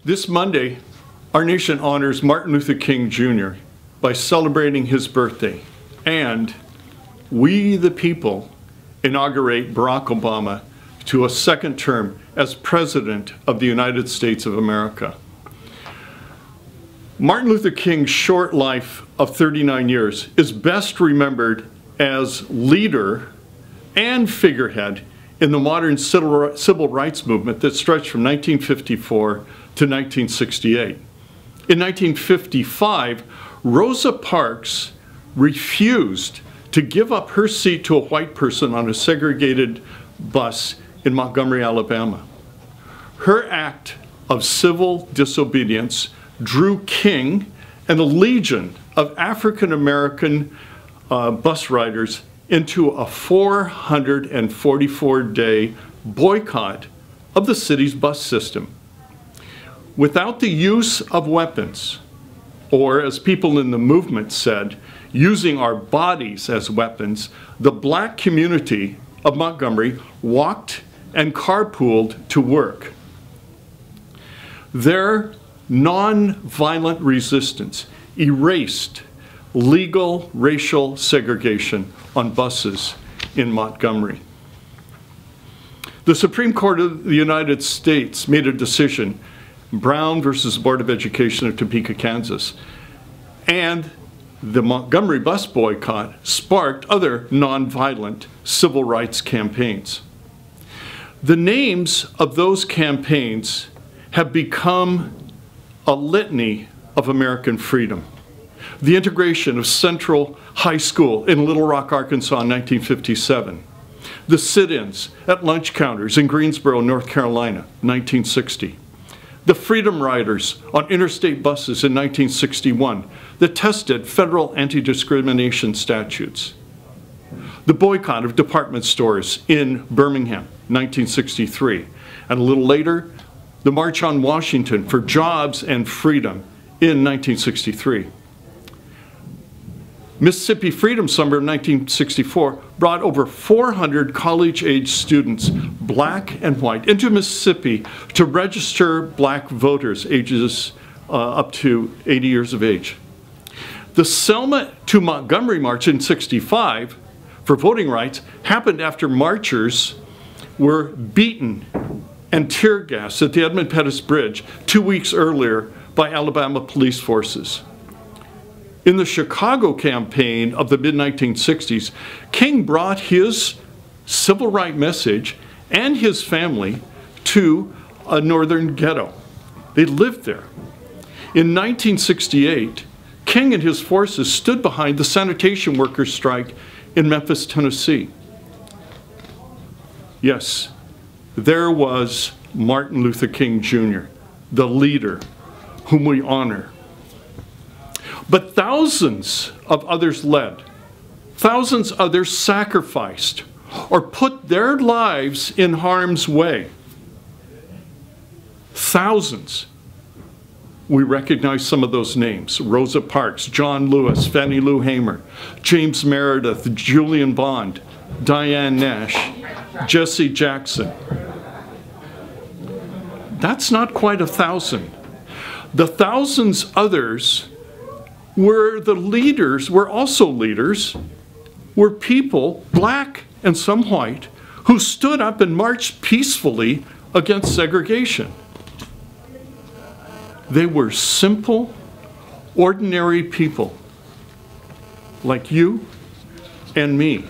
This Monday, our nation honors Martin Luther King Jr. by celebrating his birthday, and we, the people, inaugurate Barack Obama to a second term as President of the United States of America. Martin Luther King's short life of 39 years is best remembered as leader and figurehead in the modern civil rights movement that stretched from 1954 to 1968. In 1955, Rosa Parks refused to give up her seat to a white person on a segregated bus in Montgomery, Alabama. Her act of civil disobedience drew King and a legion of African-American bus riders into a 444-day boycott of the city's bus system. Without the use of weapons, or as people in the movement said, using our bodies as weapons, the black community of Montgomery walked and carpooled to work. Their non-violent resistance erased legal racial segregation on buses in Montgomery. The Supreme Court of the United States made a decision, Brown versus Board of Education of Topeka, Kansas, and the Montgomery bus boycott sparked other non-violent civil rights campaigns. The names of those campaigns have become a litany of American freedom. The integration of Central High School in Little Rock, Arkansas in 1957. The sit-ins at lunch counters in Greensboro, North Carolina, 1960. The Freedom Riders on interstate buses in 1961 that tested federal anti-discrimination statutes. The boycott of department stores in Birmingham, 1963. And a little later, the March on Washington for Jobs and Freedom in 1963. Mississippi Freedom Summer of 1964 brought over 400 college-age students, black and white, into Mississippi to register black voters ages up to 80 years of age. The Selma to Montgomery March in '65 for voting rights happened after marchers were beaten and tear gassed at the Edmund Pettus Bridge 2 weeks earlier by Alabama police forces. In the Chicago campaign of the mid-1960s, King brought his civil rights message and his family to a northern ghetto. They lived there. In 1968, King and his forces stood behind the sanitation workers' strike in Memphis, Tennessee. Yes, there was Martin Luther King Jr., the leader whom we honor. But thousands of others led, thousands others sacrificed or put their lives in harm's way. Thousands. We recognize some of those names: Rosa Parks, John Lewis, Fannie Lou Hamer, James Meredith, Julian Bond, Diane Nash, Jesse Jackson. That's not quite 1,000. The thousands others were the leaders, were also leaders, were people, black and some white, who stood up and marched peacefully against segregation. They were simple, ordinary people, like you and me.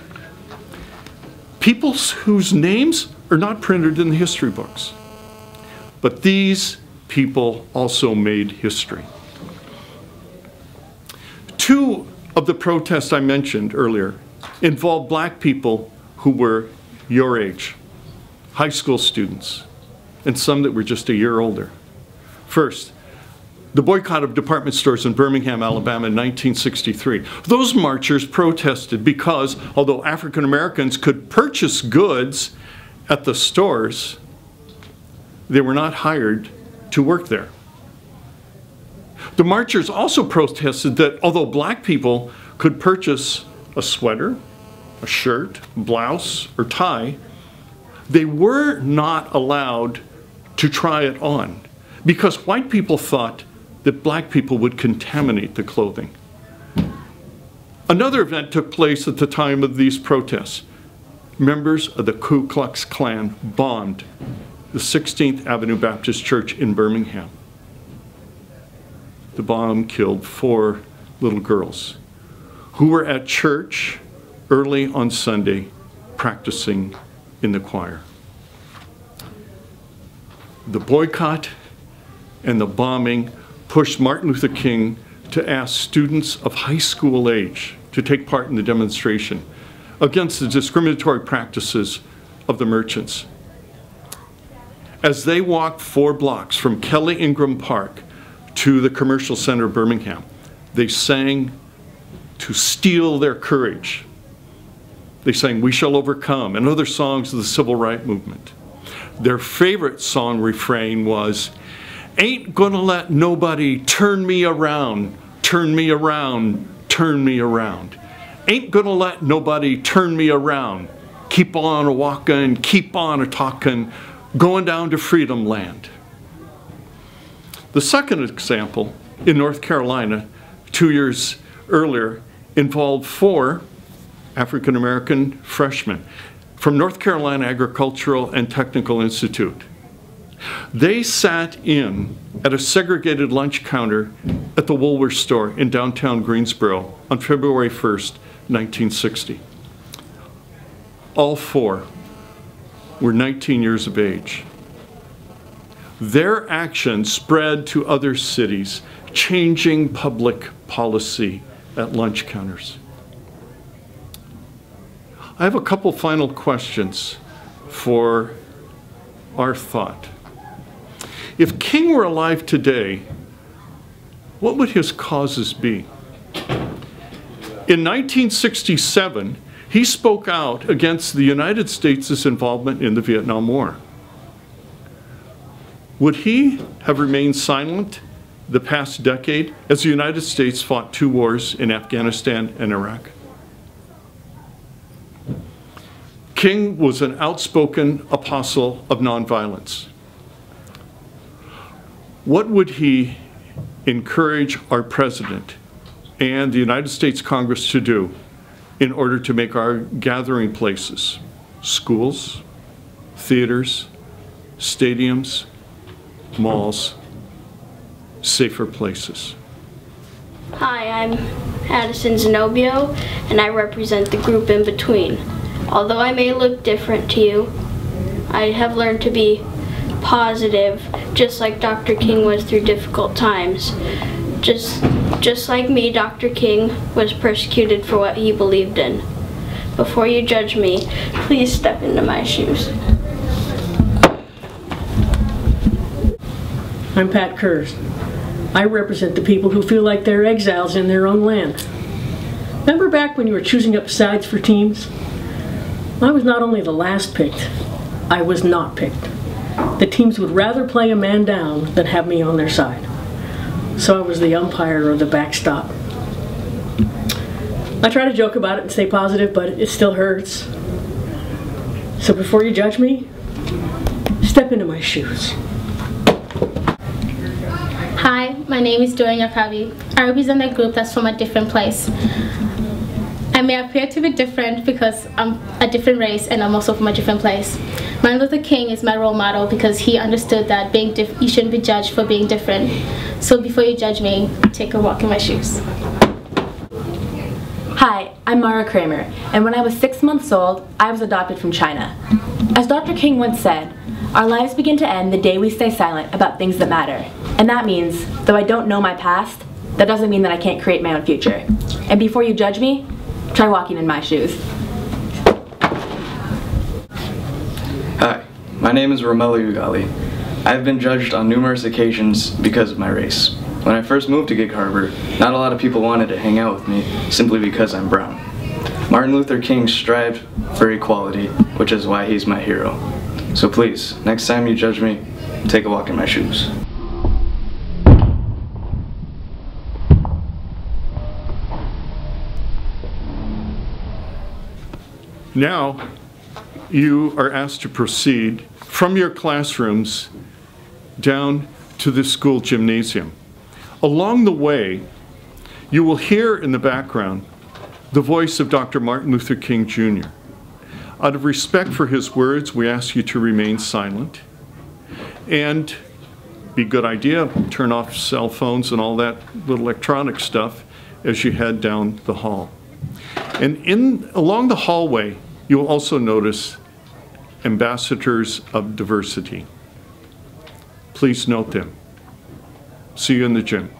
People whose names are not printed in the history books. But these people also made history. Two of the protests I mentioned earlier involved black people who were your age, high school students, and some that were just a year older. First, the boycott of department stores in Birmingham, Alabama in 1963. Those marchers protested because, although African Americans could purchase goods at the stores, they were not hired to work there. The marchers also protested that although black people could purchase a sweater, a shirt, blouse, or tie, they were not allowed to try it on. because white people thought that black people would contaminate the clothing. Another event took place at the time of these protests. Members of the Ku Klux Klan bombed the 16th Avenue Baptist Church in Birmingham. The bomb killed 4 little girls who were at church early on Sunday practicing in the choir. The boycott and the bombing pushed Martin Luther King to ask students of high school age to take part in the demonstration against the discriminatory practices of the merchants. As they walked 4 blocks from Kelly Ingram Park to the Commercial Center of Birmingham, they sang to steel their courage. They sang "We Shall Overcome" and other songs of the civil rights movement. Their favorite song refrain was, "Ain't gonna let nobody turn me around, turn me around, turn me around. Ain't gonna let nobody turn me around. Keep on a walkin', keep on a talkin', going down to Freedom Land." The second example in North Carolina 2 years earlier involved 4 African American freshmen from North Carolina Agricultural and Technical Institute. They sat in at a segregated lunch counter at the Woolworth store in downtown Greensboro on February 1st, 1960. All 4 were 19 years of age. Their actions spread to other cities, changing public policy at lunch counters. I have a couple final questions for our thought. If King were alive today, what would his causes be? In 1967, he spoke out against the United States' involvement in the Vietnam War. Would he have remained silent the past decade as the United States fought 2 wars in Afghanistan and Iraq? King was an outspoken apostle of nonviolence. What would he encourage our president and the United States Congress to do in order to make our gathering places, schools, theaters, stadiums, malls, safer places? Hi, I'm Addison Zenobio, and I represent the group in between. Although I may look different to you, I have learned to be positive, just like Dr. King was through difficult times. Just like me, Dr. King was persecuted for what he believed in. Before you judge me, please step into my shoes. I'm Pat Kurz. I represent the people who feel like they're exiles in their own land. Remember back when you were choosing up sides for teams? I was not only the last picked, I was not picked. The teams would rather play a man down than have me on their side. So I was the umpire or the backstop. I try to joke about it and stay positive, but it still hurts. So before you judge me, step into my shoes. Hi, my name is Doria Nyakavi. I represent a group that's from a different place. I may appear to be different because I'm a different race and I'm also from a different place. Martin Luther King is my role model because he understood that you shouldn't be judged for being different. So before you judge me, take a walk in my shoes. Hi, I'm Mara Kramer, and when I was 6 months old, I was adopted from China. As Dr. King once said, our lives begin to end the day we stay silent about things that matter. And that means, though I don't know my past, that doesn't mean that I can't create my own future. And before you judge me, try walking in my shoes. Hi, my name is Romello Ugali. I've been judged on numerous occasions because of my race. When I first moved to Gig Harbor, not a lot of people wanted to hang out with me simply because I'm brown. Martin Luther King strived for equality, which is why he's my hero. So please, next time you judge me, take a walk in my shoes. Now, you are asked to proceed from your classrooms down to this school gymnasium. Along the way, you will hear in the background the voice of Dr. Martin Luther King Jr. Out of respect for his words, we ask you to remain silent. And be a good idea, turn off cell phones and all that little electronic stuff as you head down the hall. And along the hallway, you'll also notice ambassadors of diversity. Please note them. See you in the gym.